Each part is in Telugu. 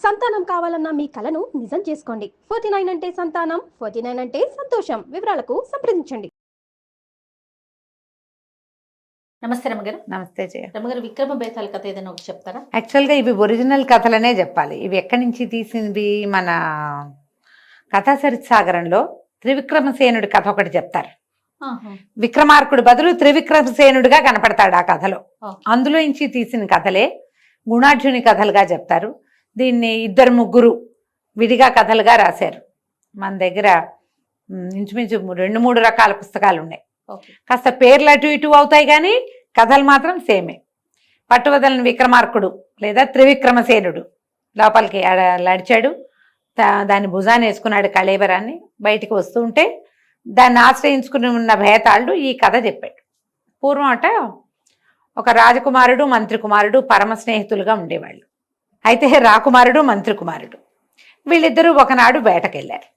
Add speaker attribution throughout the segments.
Speaker 1: సంతానం కావాలన్న మీ కలను నిజం చేసుకోండి. 49 అంటే సంతానం, 49 అంటే సంతోషం. వివరాలకు సంప్రదించండి.
Speaker 2: నమస్తే రమ్మగారు.
Speaker 3: నమస్తే జయ.
Speaker 2: రమ్మగారు, విక్రమ బేతాళ కథ ఏదైనా ఒకటి చెప్తారా?
Speaker 3: యాక్చువల్గా ఇవి ఒరిజినల్ కథలనే చెప్పాలి. ఇవి ఎక్కడి నుంచి తీసింది? మన కథా సరిత్సాగరంలో త్రివిక్రమసేనుడి కథ ఒకటి చెప్తారు. విక్రమార్కుడు బదులు త్రివిక్రమసేనుడిగా కనపడతాడు ఆ కథలో. అందులో నుంచి తీసిన కథలే గుణాఢ్యుని కథలుగా చెప్తారు. దీన్ని ఇద్దరు ముగ్గురు విడిగా కథలుగా రాశారు. మన దగ్గర ఇంచుమించు 2-3 రకాల పుస్తకాలు ఉన్నాయి. కాస్త పేర్లు అటు ఇటు అవుతాయి కానీ కథలు మాత్రం సేమే. పట్టువదలని విక్రమార్కుడు లేదా త్రివిక్రమసేనుడు లోపలికి లడిచాడు, దాన్ని భుజాన్ని వేసుకున్నాడు కళేబరాన్ని. బయటికి వస్తూ ఉంటే దాన్ని ఆశ్రయించుకుని ఉన్న భేతాళుడు ఈ కథ చెప్పాడు. పూర్వం అట ఒక రాజకుమారుడు మంత్రి కుమారుడు పరమ స్నేహితులుగా ఉండేవాళ్ళు. అయితే రాకుమారుడు మంత్రి కుమారుడు వీళ్ళిద్దరూ ఒకనాడు వేటకెళ్ళారు.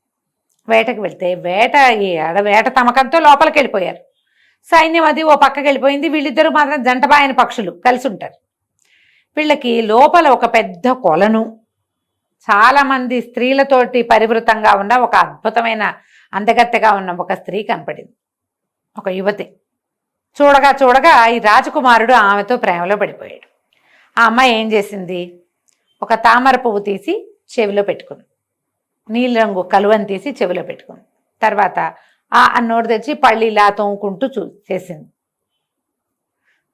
Speaker 3: వేటకు వెళ్తే వేట తమకంతో లోపలికి వెళ్ళిపోయారు. సైన్యం అది ఓ పక్కకి వెళ్ళిపోయింది. వీళ్ళిద్దరూ మాత్రం జంటబాయని పక్షులు కలిసి ఉంటారు. వీళ్ళకి లోపల ఒక పెద్ద కొలను, చాలామంది స్త్రీలతోటి పరివృతంగా ఉన్న ఒక అద్భుతమైన అందగత్తెగా ఉన్న ఒక స్త్రీ కనపడింది, ఒక యువతి. చూడగా చూడగా ఈ రాజకుమారుడు ఆమెతో ప్రేమలో పడిపోయాడు. ఆ అమ్మాయి ఏం చేసింది, ఒక తామర పువ్వు తీసి చెవిలో పెట్టుకుంది, నీలిరంగు కలువని తీసి చెవిలో పెట్టుకుంది. తర్వాత నోరు తెచ్చి పళ్ళు ఇలా తోముకుంటూ చేసింది.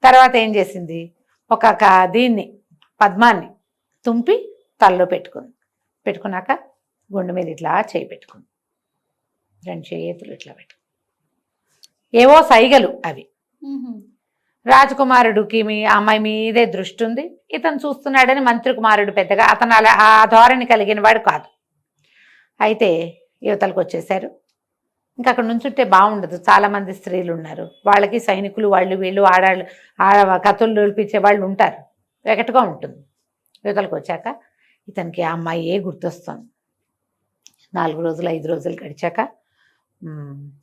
Speaker 3: తర్వాత ఏం చేసింది, దీన్ని పద్మాన్ని తుంపి తలలో పెట్టుకుంది. పెట్టుకున్నాక గుండె మీద ఇట్లా చేయి పెట్టుకుంది, 2 చేతులు ఇట్లా పెట్టుకుంది. ఏవో సైగలు అవి. రాజకుమారుడికి అమ్మాయి మీదే దృష్టి ఉంది. ఇతను చూస్తున్నాడని మంత్రి కుమారుడు పెద్దగా అతను అలా ఆ ధోరణి కలిగిన వాడు కాదు. అయితే యువతలకు వచ్చేసారు. ఇంకా అక్కడ నుంచుంటే బాగుండదు, చాలామంది స్త్రీలు ఉన్నారు, వాళ్ళకి సైనికులు వాళ్ళు వీళ్ళు కథలు నిలిపించే వాళ్ళు ఉంటారు, వెగటుగా ఉంటుంది. యువతలకు వచ్చాక ఇతనికి ఆ అమ్మాయి గుర్తొస్తుంది. 4 రోజులు 5 రోజులు గడిచాక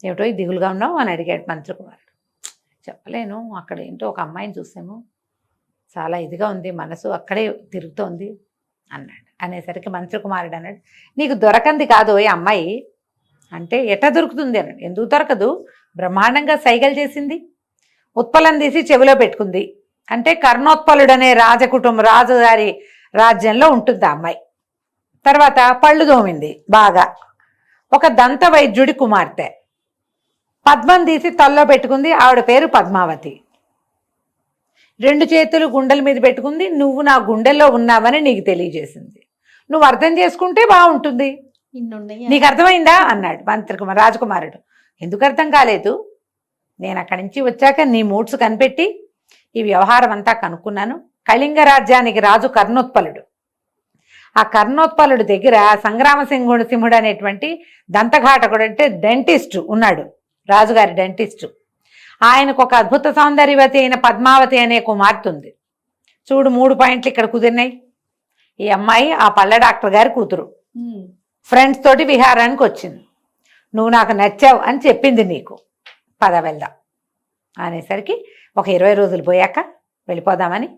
Speaker 3: ఏమిటో దిగులుగా ఉన్నావు అని అడిగాడు మంత్రి కుమారుడు. చెప్పలేను, అక్కడ ఏంటో ఒక అమ్మాయిని చూసాము, చాలా ఇదిగా ఉంది, మనసు అక్కడే తిరుగుతోంది అన్నాడు. అనేసరికి మంత్రి కుమారుడు అన్నాడు, నీకు దొరకంది కాదు ఈ అమ్మాయి అంటే. ఎట్లా దొరుకుతుంది అన్నాడు. ఎందుకు దొరకదు, బ్రహ్మాండంగా సైగలు చేసింది, ఉత్పలం తీసి చెవిలో పెట్టుకుంది అంటే కర్ణోత్పలుడు అనే రాజుగారి రాజ్యంలో ఉంటుంది ఆ అమ్మాయి. తర్వాత పళ్ళు దోమింది బాగా, ఒక దంత వైద్యుడి కుమార్తె, పద్మం తీసి తల్లో పెట్టుకుంది, ఆవిడ పేరు పద్మావతి. 2 చేతులు గుండెల మీద పెట్టుకుంది, నువ్వు నా గుండెల్లో ఉన్నావని నీకు తెలియజేసింది. నువ్వు అర్థం చేసుకుంటే బాగుంటుంది, నీకు అర్థమైందా అన్నాడు రాజకుమారుడు. ఎందుకు అర్థం కాలేదు, నేను అక్కడి నుంచి వచ్చాక నీ మూడ్స్ కనిపెట్టి ఈ వ్యవహారం అంతా కనుక్కున్నాను. కళింగ రాజ్యానికి రాజు కర్ణోత్పలుడు. ఆ కర్ణోత్పలుడి దగ్గర సింహుడు అనేటువంటి దంతఘాటకుడు అంటే డెంటిస్ట్ ఉన్నాడు, రాజుగారి డెంటిస్టు. ఆయనకు ఒక అద్భుత సౌందర్యవతి అయిన పద్మావతి అనే కుమార్తె ఉంది. చూడు 3 పాయింట్లు ఇక్కడ కుదిరినాయి. ఈ అమ్మాయి ఆ పళ్ళ డాక్టర్ గారి కూతురు. ఫ్రెండ్స్ తోటి విహారానికి వచ్చింది. నువ్వు నాకు నచ్చావు అని చెప్పింది నీకు, పద వెళ్దాం అనేసరికి ఒక 20 రోజులు పోయాక వెళ్ళిపోదామని,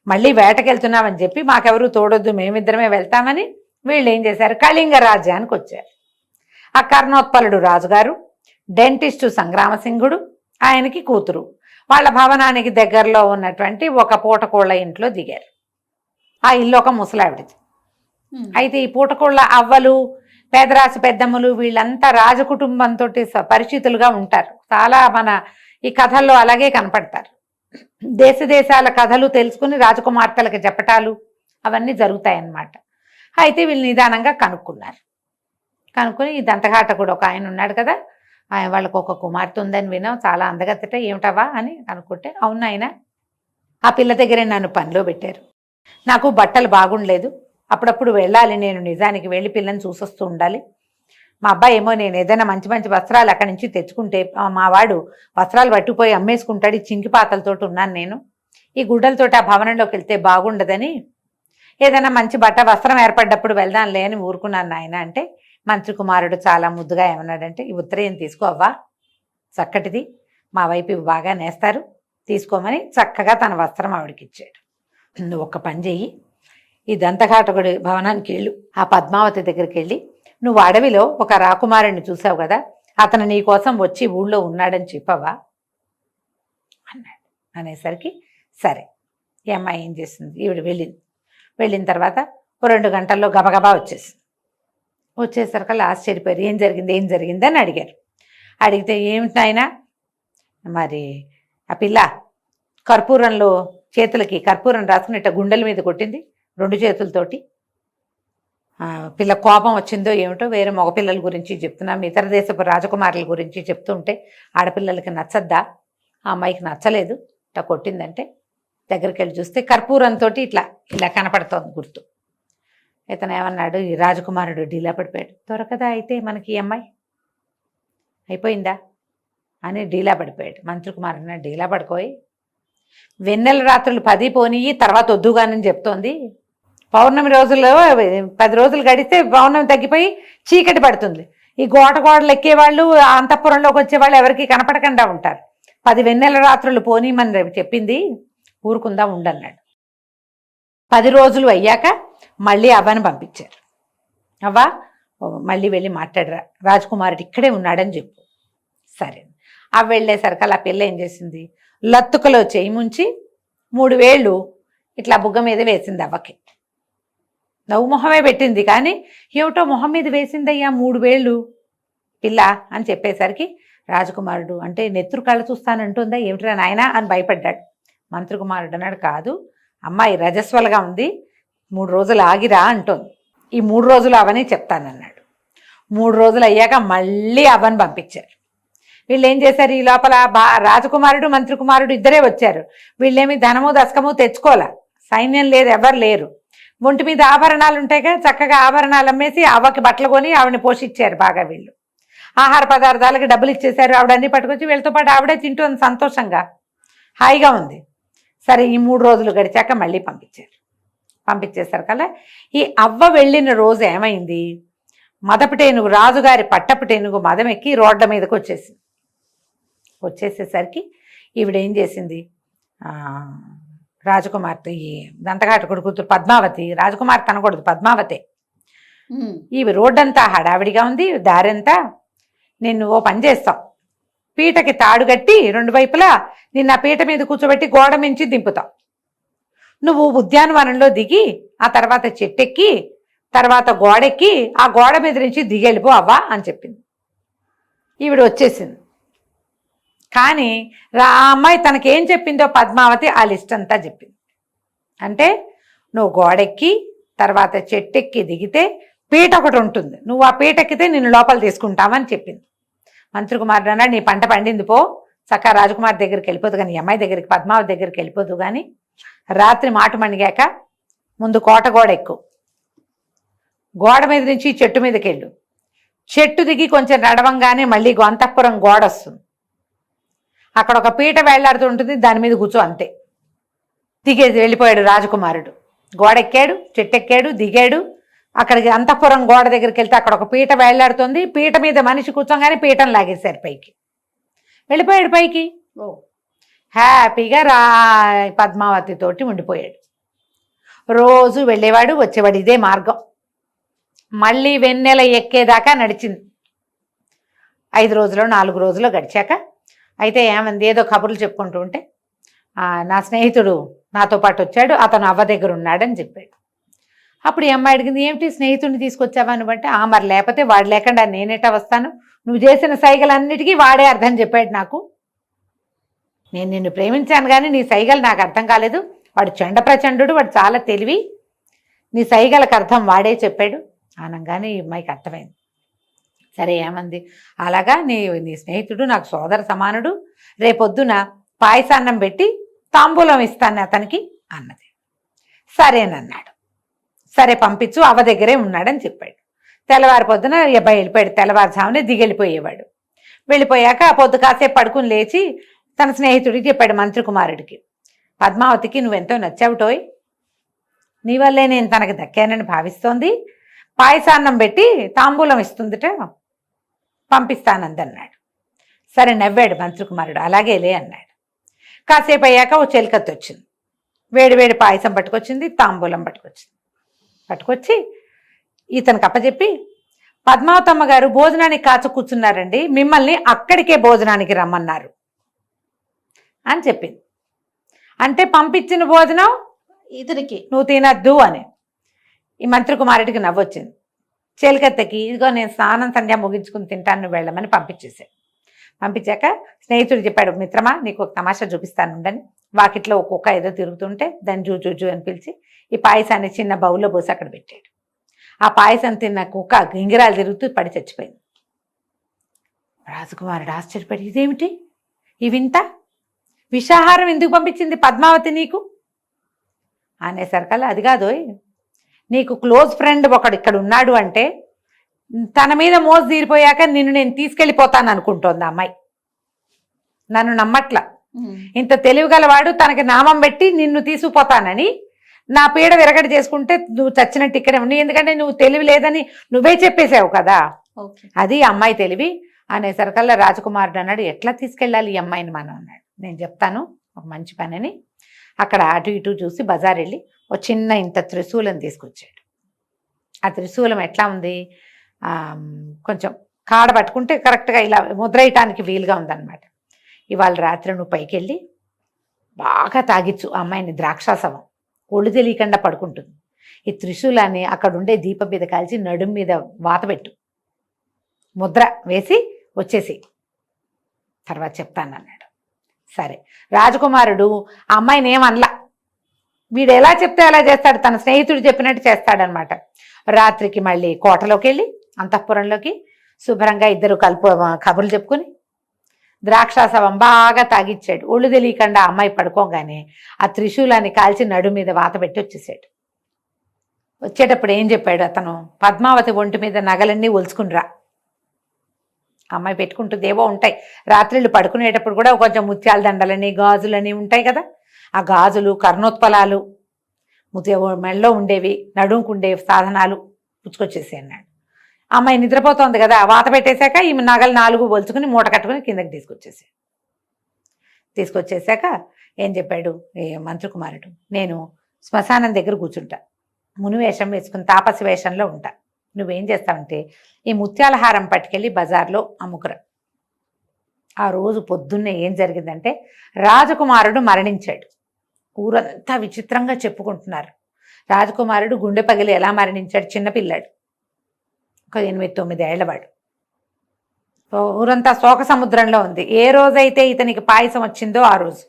Speaker 3: మళ్ళీ వేటకెళ్తున్నామని చెప్పి మాకెవరూ తోడొద్దు, మేమిద్దరమే వెళ్తామని వీళ్ళు ఏం చేశారు, కళింగ రాజ్యానికి వచ్చారు. ఆ కర్ణోత్పలుడు రాజుగారు, డెంటిస్టు సంగ్రామసింహుడు, ఆయనకి కూతురు వాళ్ళ భవనానికి దగ్గరలో ఉన్నటువంటి ఒక పూటకోళ్ళ ఇంట్లో దిగారు. ఆ ఇల్లు ఒక ముసలావిడిది. అయితే ఈ పూటకోళ్ళ అవ్వలు, పేదరాశి పెద్దమ్మలు వీళ్ళంతా రాజకుటుంబంతో పరిచితులుగా ఉంటారు. చాలా మన ఈ కథల్లో అలాగే కనపడతారు. దేశాల కథలు తెలుసుకుని రాజకుమార్తెలకు చెప్పటాలు అవన్నీ జరుగుతాయన్నమాట. అయితే వీళ్ళు నిదానంగా కనుక్కున్నారు. కనుక్కొని ఈ దంతఘాటకుడు ఒక ఆయన ఉన్నాడు కదా, వాళ్ళకు ఒక కుమార్తె ఉందని విన్నాం, చాలా అందగత్తట, ఏమిటవా అని కనుక్కుంటే, అవును ఆయన, ఆ పిల్ల దగ్గరే నన్ను పనిలో పెట్టారు, నాకు బట్టలు బాగుండలేదు, అప్పుడప్పుడు వెళ్ళాలి, నేను నిజానికి వెళ్ళి పిల్లని చూసొస్తూ ఉండాలి. మా అబ్బాయి ఏమో నేను ఏదైనా మంచి మంచి వస్త్రాలు అక్కడి నుంచి తెచ్చుకుంటే మా వాడు వస్త్రాలు పట్టుకుపోయి అమ్మేసుకుంటాడు, ఈ చింకి పాతలతోటి ఉన్నాను నేను, ఈ గుడ్డలతోటి ఆ భవనంలోకి వెళ్తే బాగుండదని ఏదైనా మంచి వస్త్రం ఏర్పడ్డప్పుడు వెళ్దాంలే అని ఊరుకున్నాను నాయన అంటే, మంత్రి కుమారుడు చాలా ముద్దుగా ఏమన్నాడంటే, ఈ ఉత్తరీయం తీసుకోవ్వా, చక్కటిది, మా వైపు బాగా నేస్తారు, తీసుకోమని చక్కగా తన వస్త్రం ఆవిడకి ఇచ్చాడు. నువ్వు ఒక్క పని చెయ్యి, ఈ దంతఘాటకుడి భవనానికి వెళ్ళు, ఆ పద్మావతి దగ్గరికి వెళ్ళి నువ్వు అడవిలో ఒక రాకుమారుడిని చూసావు కదా, అతను నీ కోసం వచ్చి ఊళ్ళో ఉన్నాడని చెప్పవా అన్నాడు. అనేసరికి సరే ఈ అమ్మాయి ఏం చేసింది, ఈవిడ వెళ్ళిన తర్వాత 2 గంటల్లో గబగబా వచ్చేసరికల్లా ఆశ్చర్యపోయారు. ఏం జరిగింది అని అడిగారు. అడిగితే ఏమిటైనా మరి ఆ పిల్ల కర్పూరంలో చేతులకి కర్పూరం రాసుకుని గుండెల మీద కొట్టింది 2 చేతులతోటి. పిల్ల కోపం వచ్చిందో ఏమిటో, వేరే మగపిల్లల గురించి చెప్తున్నాం, ఇతర దేశపు రాజకుమారుల గురించి చెప్తుంటే ఆడపిల్లలకి నచ్చద్దా, ఆ అమ్మాయికి నచ్చలేదు, ఇట్లా కొట్టిందంటే దగ్గరికి వెళ్ళి చూస్తే కర్పూరంతో ఇలా కనపడుతోంది గుర్తు. ఇతను ఏమన్నాడు, ఈ రాజకుమారుడు డీలా పడిపోయాడు. దొరకదా అయితే మనకి ఈ అమ్మాయి, అయిపోయిందా అని డీలా పడిపోయాడు. మంత్రి కుమారుడు డీలా పడుకోయి, వెన్నెల రాత్రులు 10 పోనీయి తర్వాత వద్దుగానని చెప్తోంది. పౌర్ణమి రోజుల్లో 10 రోజులు గడిస్తే పౌర్ణమి తగ్గిపోయి చీకటి పడుతుంది. ఈ గోడలు ఎక్కేవాళ్ళు, అంతఃపురంలోకి వచ్చేవాళ్ళు ఎవరికి కనపడకుండా ఉంటారు. 10 వెన్నెల రాత్రులు పోనీమని రేపు చెప్పింది, ఊరుకుందాం ఉండన్నాడు. 10 రోజులు అయ్యాక మళ్ళీ అవ్వని పంపించారు. అవ్వ మళ్ళీ వెళ్ళి మాట్లాడరా, రాజకుమారుడు ఇక్కడే ఉన్నాడని చెప్పు. సరే అవ్వ వెళ్ళేసరికి అలా పిల్ల ఏం చేసింది, లత్తుకలో చేయి ముంచి 3 వేళ్ళు ఇట్లా బుగ్గ మీద వేసింది. అవ్వకి నవ్వు మొహమే పెట్టింది, కానీ ఏమిటో మొహం మీద వేసిందయ్యా 3 వేళ్ళు పిల్ల అని చెప్పేసరికి రాజకుమారుడు అంటే నెత్తురు కళ్ళ చూస్తానంటుందా ఏమిట్రా నాయనా అని భయపడ్డాడు. మంత్రి కుమారుడు అన్నాడు, కాదు అమ్మాయి రజస్వలుగా ఉంది, 3 రోజులు ఆగిరా అంటోంది, ఈ 3 రోజులు అవని చెప్తానన్నాడు. 3 రోజులు అయ్యాక మళ్ళీ అవని పంపించారు. వీళ్ళు ఏం చేశారు, ఈ లోపల రాజకుమారుడు మంత్రి కుమారుడు ఇద్దరే వచ్చారు. వీళ్ళేమి ధనము దశకము తెచ్చుకోలే, సైన్యం లేదు, ఎవరు లేరు. ఒంటి మీద ఆభరణాలు ఉంటాయిగా, చక్కగా ఆభరణాలు అమ్మేసి అవ్వకి బట్టలు కొని ఆవిడని పోషించారు బాగా. వీళ్ళు ఆహార పదార్థాలకి డబ్బులు ఇచ్చేశారు, ఆవిడన్నీ పట్టుకొచ్చి వీళ్ళతో పాటు ఆవిడే తింటుంది సంతోషంగా, హాయిగా ఉంది. సరే ఈ 3 రోజులు గడిచాక మళ్ళీ పంపించేసరికల్లా ఈ అవ్వ వెళ్ళిన రోజు ఏమైంది, మదపుటేనుగు రాజుగారి పట్టపుటేనుగు మదం ఎక్కి రోడ్ల మీదకి వచ్చేసేసరికి ఈవిడేం చేసింది, రాజకుమార్తె ఈ దంతఘాటకుడి కూతురు పద్మావతి, రాజకుమార్తె అనకూడదు పద్మావతే, ఇవి రోడ్డంతా హడావిడిగా ఉంది, దారంతా, నిన్ను ఓ పని చేస్తాం, పీటకి తాడు కట్టి 2 వైపులా నిన్న పీట మీద కూర్చోబెట్టి గోడ మించి దింపుతాం, నువ్వు ఉద్యానవనంలో దిగి ఆ తర్వాత చెట్టెక్కి తర్వాత గోడెక్కి ఆ గోడ మీద నుంచి దిగెళ్ళిపో అవ్వా అని చెప్పింది. ఈవిడ వచ్చేసింది. కానీ ఆ అమ్మాయి తనకేం చెప్పిందో పద్మావతి ఆ లిస్ట్ అంతా చెప్పింది. అంటే నువ్వు గోడెక్కి తర్వాత చెట్టెక్కి దిగితే పీట ఒకటి ఉంటుంది, నువ్వు ఆ పీట ఎక్కితే నిన్ను లోపల తీసుకుంటామని చెప్పింది. మంత్రి కుమారుడు అన్నాడు, నీ పంట పండింది పో, చక్కగా రాజకుమారి దగ్గరికి వెళ్ళిపోదు కానీ, ఈ అమ్మాయి దగ్గరికి పద్మావతి దగ్గరికి వెళ్ళిపోదు కానీ, రాత్రి మాట మణిగాక ముందు కోట గోడ ఎక్కు, గోడ మీద నుంచి చెట్టు మీదకి వెళ్ళు, చెట్టు దిగి కొంచెం నడవంగానే మళ్ళీ అంతఃపురం గోడ వస్తుంది, అక్కడ ఒక పీట వేళ్లాడుతుంటుంది, దాని మీద కూర్చో, అంతే. దిగేది వెళ్ళిపోయాడు రాజకుమారుడు. గోడ ఎక్కాడు, చెట్టు ఎక్కాడు, దిగాడు. అక్కడికి అంతఃపురం గోడ దగ్గరికి వెళ్తే అక్కడ ఒక పీట వేళ్లాడుతుంది, పీట మీద మనిషి కూర్చోగానే పీటను లాగేశారు పైకి, వెళ్ళిపోయాడు పైకి. హ్యాపీగా పద్మావతి తోటి ఉండిపోయాడు. రోజు వెళ్ళేవాడు వచ్చేవాడు, ఇదే మార్గం. మళ్ళీ వెన్నెల ఎక్కేదాకా నడిచింది. 5 రోజులు 4 రోజులు గడిచాక అయితే ఏమంది, ఏదో కబుర్లు చెప్పుకుంటూ ఉంటే నా స్నేహితుడు నాతో పాటు వచ్చాడు, అతను అవ్వ దగ్గర ఉన్నాడని చెప్పాడు. అప్పుడు ఈ అమ్మాయి అడిగింది, ఏమిటి స్నేహితుడిని తీసుకొచ్చావా అని బట్టి, మరి లేకపోతే వాడు లేకుండా నేనేటా వస్తాను, నువ్వు చేసిన సైగలన్నిటికీ వాడే అర్థం చెప్పాడు నాకు, నేను నిన్ను ప్రేమించాను కానీ నీ సైగలు నాకు అర్థం కాలేదు, వాడు చండ ప్రచండు, వాడు చాలా తెలివి, నీ సైగలకు అర్థం వాడే చెప్పాడు అనగానే ఈ అమ్మాయికి అర్థమైంది. సరే ఏమంది, అలాగా నీ స్నేహితుడు నాకు సోదర సమానుడు, రేపొద్దున పాయసాన్నం పెట్టి తాంబూలం ఇస్తాను అతనికి అన్నది. సరేనన్నాడు. సరే పంపించు, అవ్వ దగ్గరే ఉన్నాడని చెప్పాడు. తెల్లవారి పొద్దున అబ్బాయి వెళ్ళిపోయాడు, తెల్లవారుజామునే దిగెళ్ళిపోయేవాడు. వెళ్ళిపోయాక పొద్దు కాసేపు పడుకుని లేచి తన స్నేహితుడికి చెప్పాడు, మంత్రి కుమారుడికి, పద్మావతికి నువ్వెంతో నచ్చావుటోయ్, నీ వల్లే నేను తనకి దక్కానని భావిస్తోంది, పాయసాన్నం పెట్టి తాంబూలం ఇస్తుందిట, పంపిస్తానందన్నాడు. సరే నవ్వాడు మంత్రి కుమారుడు, అలాగేలే అన్నాడు. కాసేపు అయ్యాక ఓ చెలికత్తి వచ్చింది, వేడి పాయసం పట్టుకొచ్చింది, తాంబూలం పట్టుకొచ్చింది. పట్టుకొచ్చి ఇతనికి అప్పచెప్పి, పద్మావతమ్మ గారు భోజనానికి కాచు కూర్చున్నారండి, మిమ్మల్ని అక్కడికే భోజనానికి రమ్మన్నారు అని చెప్పింది. అంటే పంపించిన భోజనం
Speaker 2: ఇతనికి
Speaker 3: నువ్వు తినద్దు అని. ఈ మంత్రి కుమారుడికి నవ్వొచ్చింది. చేలికత్తెకి, ఇదిగో నేను స్నానం సంధ్య ముగించుకుని తింటాను, నువ్వు వెళ్ళమని పంపించేశాడు. పంపించాక స్నేహితుడు చెప్పాడు, మిత్రమా నీకు ఒక తమాషా చూపిస్తాను ఉండని. వాకిట్లో ఒక కుక్క ఏదో తిరుగుతుంటే దాన్ని జూ అని పిలిచి ఈ పాయసాన్ని చిన్న బౌల్లో పోసి అక్కడ పెట్టాడు. ఆ పాయసం తిన్న కుక్క గింగిరాలు తిరుగుతూ పడి చచ్చిపోయింది. రాజకుమారుడు ఆశ్చర్యపడి, ఇదేమిటి ఈ వింత, విషాహారం ఎందుకు పంపించింది పద్మావతి నీకు అనేసరికల్లా, అది కాదోయ్, నీకు క్లోజ్ ఫ్రెండ్ ఒకడు ఇక్కడ ఉన్నాడు అంటే తన మీద మోజు తీరిపోయాక నిన్ను నేను తీసుకెళ్ళిపోతాను అనుకుంటోంది ఆ అమ్మాయి. నన్ను నమ్మట్ల. ఇంత తెలివిగలవాడు తనకి నామం పెట్టి నిన్ను తీసుకుపోతానని నా పీడ విరగడి చేసుకుంటే నువ్వు చచ్చినట్టు ఇక్కడే ఉండి, ఎందుకంటే నువ్వు తెలివి లేదని నువ్వే చెప్పేసావు కదా, అది అమ్మాయి తెలివి అనేసరికల్లా రాజకుమారుడు అన్నాడు, ఎట్లా తీసుకెళ్ళాలి ఈ అమ్మాయిని మనం అన్నాడు. నేను చెప్తాను ఒక మంచి పని అని. అక్కడ అటు ఇటు చూసి బజార్ వెళ్ళి ఒక చిన్న ఇంత త్రిశూలం తీసుకొచ్చాడు. ఆ త్రిశూలం ఎట్లా ఉంది, కొంచెం కాడ పట్టుకుంటే కరెక్ట్గా ఇలా ముద్రేయటానికి వీలుగా ఉందన్నమాట. ఇవాళ రాత్రి నువ్వు పైకి వెళ్ళి బాగా తాగిచ్చు ఆ అమ్మాయిని, ద్రాక్షాసవం ఒళ్ళు తెలియకుండా పడుకుంటుంది. ఈ త్రిశూలాన్ని అక్కడ ఉండే దీపం మీద కాల్చి నడుం మీద వాత పెట్టు, ముద్ర వేసి వచ్చేసి తర్వాత చెప్తాను అన్నాడు. సరే, రాజకుమారుడు ఆ అమ్మాయిని ఏమనలా. వీడు ఎలా చెప్తే అలా చేస్తాడు, తన స్నేహితుడు చెప్పినట్టు చేస్తాడనమాట. రాత్రికి మళ్ళీ కోటలోకి వెళ్ళి అంతఃపురంలోకి శుభ్రంగా ఇద్దరు కబుర్లు చెప్పుకుని ద్రాక్షాసవం బాగా తాగిచ్చాడు. ఒళ్ళు తెలియకుండా అమ్మాయి పడుకోగానే ఆ త్రిశూలాన్ని కాల్చి నడు మీద వాత పెట్టి వచ్చేసాడు. వచ్చేటప్పుడు ఏం చెప్పాడు అతను, పద్మావతి ఒంటి మీద నగలన్నీ ఒలుచుకునిరా, అమ్మాయి పెట్టుకుంటుంది, ఏవో ఉంటాయి రాత్రిళ్ళు పడుకునేటప్పుడు కూడా కొంచెం ముత్యాల దండలని గాజులని ఉంటాయి కదా, ఆ గాజులు కర్ణోత్పలాలు మెళ్ళలో ఉండేవి నడుముకుండేవి సాధనాలు పుచ్చుకొచ్చేసి అన్నాడు. అమ్మాయి నిద్రపోతోంది కదా, వాత పెట్టేశాక ఈ నగలు 4 ఒలుచుకుని మూట కట్టుకుని కిందకి తీసుకొచ్చేసాక ఏం చెప్పాడు మంత్రి కుమారుడు, నేను శ్మశానం దగ్గర కూర్చుంటా, మునివేషం వేసుకుని తాపసి వేషంలో ఉంటా, నువ్వేం చేస్తావంటే ఈ ముత్యాల హారం పట్టుకెళ్ళి బజార్లో అమ్ముకురా. ఆ రోజు పొద్దున్నే ఏం జరిగిందంటే రాజకుమారుడు మరణించాడు. ఊరంతా విచిత్రంగా చెప్పుకుంటున్నారు. రాజకుమారుడు గుండె పగిలి ఎలా మరణించాడు, చిన్నపిల్లాడు, ఒక 8-9 ఏళ్లవాడు. ఊరంతా శోక సముద్రంలో ఉంది. ఏ రోజైతే ఇతనికి పాయసం వచ్చిందో ఆ రోజు,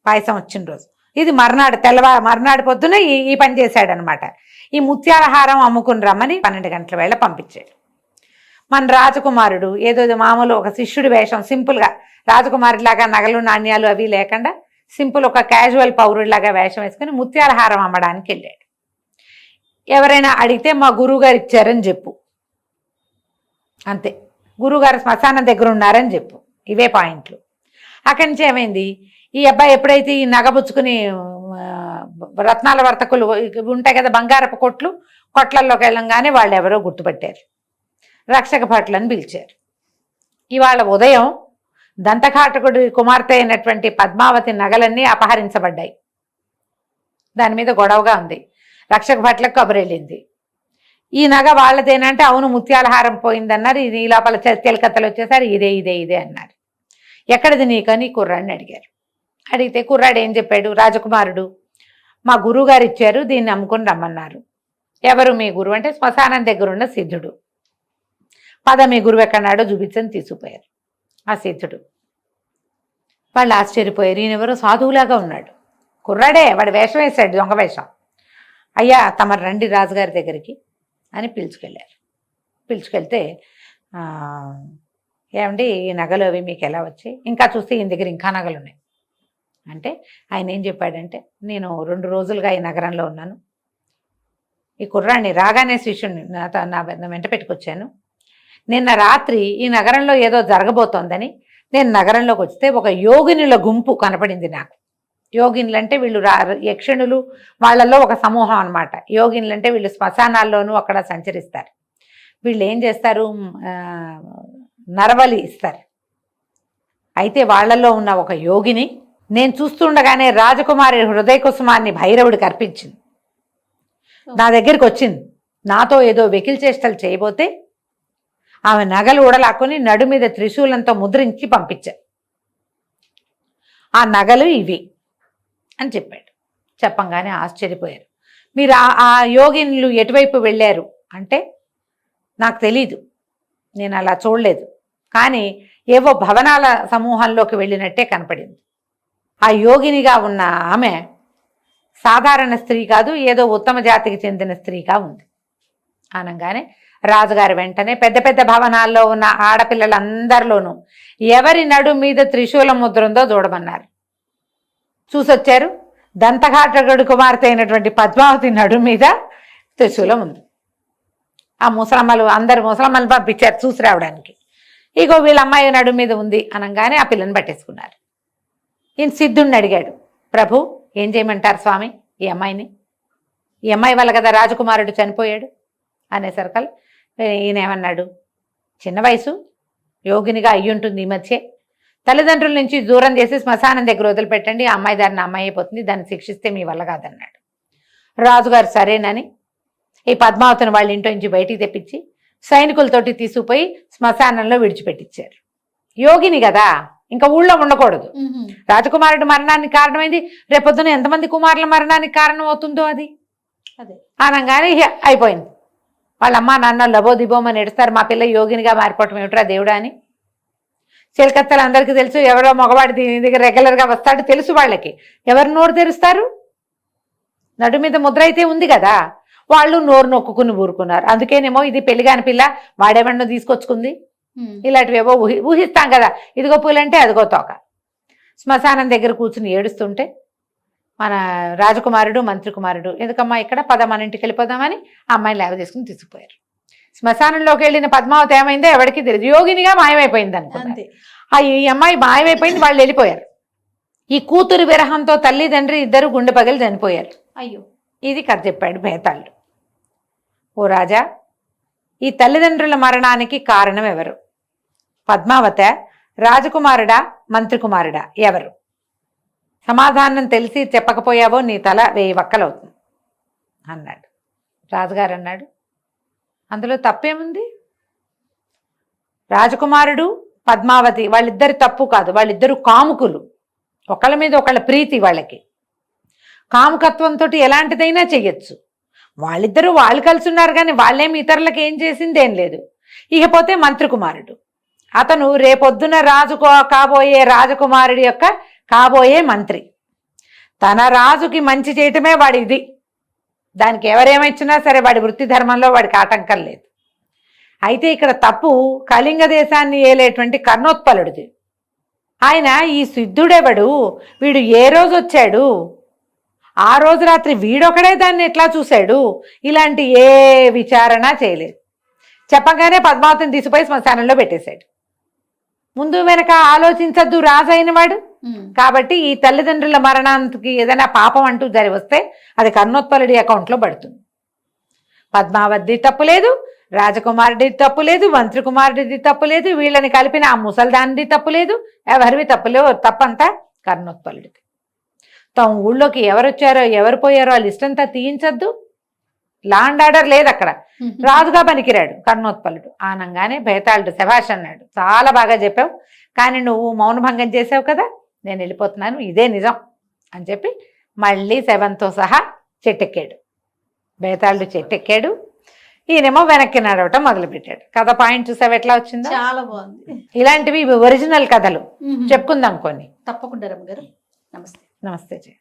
Speaker 3: పాయసం వచ్చిన రోజు ఇది మర్నాడు పొద్దున ఈ పని చేశాడనమాట. ఈ ముత్యాల హారం అమ్ముకుని రమ్మని 12 గంటల వేళ పంపించాడు. మన రాజకుమారుడు ఏదో మామూలు ఒక శిష్యుడి వేషం, సింపుల్గా రాజకుమారుడిలాగా నగలు నాణ్యాలు అవి లేకుండా సింపుల్ ఒక క్యాజువల్ పౌరుడిలాగా వేషం వేసుకుని ముత్యాల హారం అమ్మడానికి వెళ్ళాడు. ఎవరైనా అడిగితే మా గురువుగారు ఇచ్చారని చెప్పు, అంతే. గురువుగారు శ్మశానం దగ్గర ఉన్నారని చెప్పు, ఇవే పాయింట్లు. అక్కడి నుంచి ఏమైంది, ఈ అబ్బాయి ఎప్పుడైతే ఈ నగబుచ్చుకుని రత్నాల వర్తకులు ఉంటాయి కదా, బంగారపు కొట్లల్లోకి వెళ్ళంగానే వాళ్ళు ఎవరో గుర్తుపట్టారు, రక్షక భటులను పిలిచారు. ఇవాళ ఉదయం దంతఘాటకుడి కుమార్తె అయినటువంటి పద్మావతి నగలన్నీ అపహరించబడ్డాయి. దాని మీద గొడవగా ఉంది. రక్షక భట్లకు కబురెళ్ళింది, ఈ నగ వాళ్ళదేనంటే అవును ముత్యాల హారం పోయిందన్నారు. ఇది ఈ లోపల తెలకత్తలు వచ్చేసారు, ఇదే అన్నారు. ఎక్కడిది నీకని కుర్రాడిని అడిగారు. అడిగితే కుర్రాడు ఏం చెప్పాడు, రాజకుమారుడు మా గురువుగారు ఇచ్చారు, దీన్ని అమ్ముకుని రమ్మన్నారు. ఎవరు మీ గురువు అంటే శ్మశానం దగ్గరున్న సిద్ధుడు. పద మీ గురువు ఎక్కడన్నాడో చూపించని తీసుకుపోయారు ఆ సిద్ధుడు. వాళ్ళు ఆశ్చర్యపోయారు, ఈయనెవరో సాధువులాగా ఉన్నాడు, కుర్రాడే, వాడు వేషం వేశాడు, దొంగ వేషం. అయ్యా తమరు రండి రాజుగారి దగ్గరికి అని పిలుచుకెళ్ళారు. పిలుచుకెళ్తే ఏమండి ఈ నగలు అవి మీకు ఎలా వచ్చాయి, ఇంకా చూస్తే ఈయన దగ్గర ఇంకా నగలు ఉన్నాయి అంటే ఆయన ఏం చెప్పాడంటే, నేను 2 రోజులుగా ఈ నగరంలో ఉన్నాను, ఈ కుర్రాన్ని రాగానే శిష్యుడిని నా వెంట పెట్టుకొచ్చాను. నిన్న రాత్రి ఈ నగరంలో ఏదో జరగబోతోందని నేను నగరంలోకి వస్తే ఒక యోగినుల గుంపు కనపడింది నాకు. యోగినులు అంటే వీళ్ళు యక్షిణులు వాళ్ళల్లో ఒక సమూహం అనమాట. యోగినులు అంటే వీళ్ళు శ్మశానాల్లోనూ అక్కడ సంచరిస్తారు. వీళ్ళు ఏం చేస్తారు, నరబలి ఇస్తారు. అయితే వాళ్ళల్లో ఉన్న ఒక యోగిని నేను చూస్తుండగానే రాజకుమారి హృదయ కుసుమాన్ని భైరవుడికి అర్పించింది. నా దగ్గరికి వచ్చింది. నాతో ఏదో వెకిల్ చేష్టలు చేయబోతే ఆమె నగలు ఊడలాక్కుని నడు మీద త్రిశూలంతో ముద్రించి పంపించా. ఆ నగలు ఇవి అని చెప్పాడు. చెప్పంగానే ఆశ్చర్యపోయారు. మీరు ఆ యోగినులు ఎటువైపు వెళ్ళారు అంటే నాకు తెలీదు, నేను అలా చూడలేదు, కానీ ఏవో భవనాల సమూహంలోకి వెళ్ళినట్టే కనపడింది. ఆ యోగినిగా ఉన్న ఆమె సాధారణ స్త్రీ కాదు, ఏదో ఉత్తమ జాతికి చెందిన స్త్రీగా ఉంది అనగానే రాజుగారు వెంటనే పెద్ద పెద్ద భవనాల్లో ఉన్న ఆడపిల్లలందరిలోనూ ఎవరి నడు మీద త్రిశూలం ముద్ర ఉందో చూడమన్నారు. చూసొచ్చారు. దంతఘాటకుడి కుమార్తె అయినటువంటి పద్మావతి నడు మీద త్రిశూలం ఉంది. ఆ ముసలమ్మలు అందరు ముసలమ్మలు పంపించారు చూసి రావడానికి. ఇగో వీళ్ళ అమ్మాయి నడు మీద ఉంది అనగానే ఆ పిల్లని పట్టేసుకున్నారు. ఈయన సిద్ధుడిని అడిగాడు, ప్రభు ఏం చేయమంటారు స్వామి ఈ అమ్మాయిని? ఈ అమ్మాయి వల్ల కదా రాజకుమారుడు చనిపోయాడు అనేసరికల్ ఈయన ఏమన్నాడు, చిన్న వయసు, యోగినిగా అయ్యుంటుంది, ఈ మధ్య తల్లిదండ్రుల నుంచి దూరం చేసి శ్మశానం దగ్గర వదిలిపెట్టండి, ఆ అమ్మాయి దాన్ని అమ్మాయి అయిపోతుంది, దాన్ని శిక్షిస్తే మీ వల్ల కాదన్నాడు. రాజుగారు సరేనని ఈ పద్మావతిని వాళ్ళ ఇంట్లో నుంచి బయటికి తెప్పించి సైనికులతోటి తీసుకుపోయి శ్మశానంలో విడిచిపెట్టించారు. యోగిని కదా, ఇంకా ఊళ్ళో ఉండకూడదు. రాజకుమారుడు మరణానికి కారణమైంది, రేపొద్దున ఎంతమంది కుమారుల మరణానికి కారణం అవుతుందో అది అనగానే అయిపోయింది. వాళ్ళ అమ్మ నాన్న లబోదిబోమని ఎడుస్తారు, మా పిల్ల యోగినిగా మారిపోవటం ఏమిట్రా దేవుడా అని. చిలకత్తలు అందరికీ తెలుసు, ఎవరో మగవాడి దీని దగ్గర రెగ్యులర్గా వస్తాడు తెలుసు వాళ్ళకి. ఎవరు నోరు తెరుస్తారు? నడు మీద ముద్ర అయితే ఉంది కదా, వాళ్ళు నోరు నొక్కుని ఊరుకున్నారు. అందుకేనేమో ఇది పెళ్లిగాని పిల్ల, వాడేమన్నా తీసుకొచ్చుకుంది, ఇలాంటివేవో ఊహిస్తాం కదా. ఇదిగో పూలంటే అదిగో తోక. శ్మశానం దగ్గర కూర్చుని ఏడుస్తుంటే మన రాజకుమారుడు మంత్రి కుమారుడు ఎందుకమ్మా ఇక్కడ పద మన ఇంటికి వెళ్ళిపోదామని ఆ అమ్మాయిని లేవ తీసుకుని తీసుకుపోయారు. శ్మశానంలోకి వెళ్ళిన పద్మావతి ఏమైందో ఎవరికి తెలియదు, యోగినిగా మాయమైపోయింది అనుకుంది. ఈ అమ్మాయి మాయమైపోయింది, వాళ్ళు వెళ్ళిపోయారు. ఈ కూతురు విరహంతో తల్లిదండ్రి ఇద్దరు గుండె పగిలి చనిపోయారు.
Speaker 2: అయ్యో,
Speaker 3: ఇది కథ చెప్పాడు బేతాళుడు. ఓ రాజా, ఈ తల్లిదండ్రుల మరణానికి కారణం ఎవరు? పద్మావత, రాజకుమారుడా, మంత్రి కుమారుడా, ఎవరు? సమాధానం తెలిసి చెప్పకపోయావో నీ తల 1000 వక్కలవుతుంది అన్నాడు. రాజుగారు అన్నాడు, అందులో తప్పేముంది? రాజకుమారుడు పద్మావతి వాళ్ళిద్దరి తప్పు కాదు, వాళ్ళిద్దరు కాముకులు, ఒకళ్ళ మీద ఒకళ్ళ ప్రీతి వాళ్ళకి. కాముకత్వంతో ఎలాంటిదైనా చెయ్యొచ్చు. వాళ్ళిద్దరూ వాళ్ళు కలిసి ఉన్నారు, కానీ వాళ్ళేమి ఇతరులకు ఏం చేసిందేం లేదు. ఇకపోతే మంత్రి కుమారుడు, అతను రేపొద్దున కాబోయే రాజకుమారుడి యొక్క కాబోయే మంత్రి. తన రాజుకి మంచి చేయటమే వాడి ఇది. దానికి ఎవరేమిచ్చినా సరే వాడి వృత్తి ధర్మంలో వాడికి ఆటంకం లేదు. అయితే ఇక్కడ తప్పు కళింగ దేశాన్ని ఏలేటువంటి కర్ణోత్పలుడిది. ఆయన ఈ సిద్ధుడెవడు, వీడు ఏ రోజు వచ్చాడు, ఆ రోజు రాత్రి వీడొకడే దాన్ని ఎట్లా చూశాడు, ఇలాంటి ఏ విచారణ చేయలేదు. చెప్పగానే పద్మావతిని తీసిపోయి శ్మశానంలో పెట్టేశాడు. ముందు వెనక ఆలోచించద్దు రాజు అయిన వాడు. కాబట్టి ఈ తల్లిదండ్రుల మరణానికి ఏదైనా పాపం అంటూ జరిగి వస్తే అది కర్ణోత్పలుడి అకౌంట్లో పడుతుంది. పద్మావతి తప్పు లేదు, రాజకుమారుడి తప్పు లేదు, మంత్రి కుమారుడిది తప్పు లేదు, వీళ్ళని కలిపిన ఆ ముసల్దానిది తప్పు లేదు, ఎవరివి తప్పంతా కర్ణోత్పలుడిది. తమ ఊళ్ళోకి ఎవరు వచ్చారో ఎవరు పోయారో ఆ లిస్ట్ అంతా తీయించద్దు. లాండ్ ఆర్డర్ లేదు అక్కడ. రాజుగా పనికిరాడు కర్ణోత్పలుడు అనగానే బేతాళుడు శభాష్ అన్నాడు, చాలా బాగా చెప్పావు, కానీ నువ్వు మౌనభంగం చేసావు కదా, నేను వెళ్ళిపోతున్నాను, ఇదే నిజం అని చెప్పి మళ్ళీ శవంతో సహా చెట్టెక్కాడు. బేతాళుడు చెట్టెక్కాడు, ఈయనేమో వెనక్కి నడవటం మొదలుపెట్టాడు. కథ పాయింట్ చూసావు ఎట్లా వచ్చిందో?
Speaker 2: చాలా బాగుంది.
Speaker 3: ఇలాంటివి ఒరిజినల్ కథలు చెప్పుకుందాం కొన్ని.
Speaker 2: తప్పకుండా రమ్మగారు. నమస్తే.
Speaker 3: నమస్తే జయ.